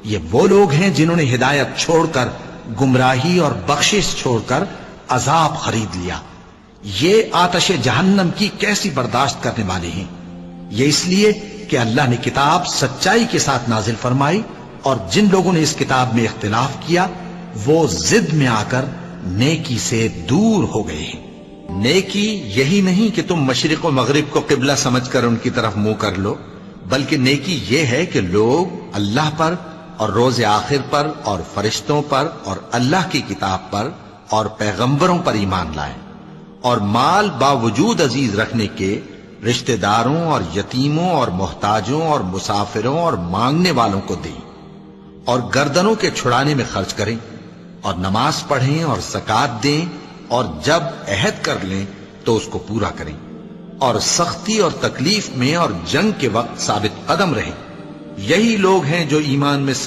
یہ وہ لوگ ہیں جنہوں نے ہدایت چھوڑ کر گمراہی اور بخشش چھوڑ کر عذاب خرید لیا. یہ آتش جہنم کی کیسی برداشت کرنے والے ہیں. یہ اس لیے کہ اللہ نے کتاب سچائی کے ساتھ نازل فرمائی، اور جن لوگوں نے اس کتاب میں اختلاف کیا وہ ضد میں آ کر نیکی سے دور ہو گئے ہیں. نیکی یہی نہیں کہ تم مشرق و مغرب کو قبلہ سمجھ کر ان کی طرف منہ کر لو، بلکہ نیکی یہ ہے کہ لوگ اللہ پر اور روز آخر پر اور فرشتوں پر اور اللہ کی کتاب پر اور پیغمبروں پر ایمان لائیں، اور مال باوجود عزیز رکھنے کے رشتہ داروں اور یتیموں اور محتاجوں اور مسافروں اور مانگنے والوں کو دیں، اور گردنوں کے چھڑانے میں خرچ کریں، اور نماز پڑھیں اور زکوٰۃ دیں، اور جب عہد کر لیں تو اس کو پورا کریں، اور سختی اور تکلیف میں اور جنگ کے وقت ثابت قدم رہیں. یہی لوگ ہیں جو ایمان میں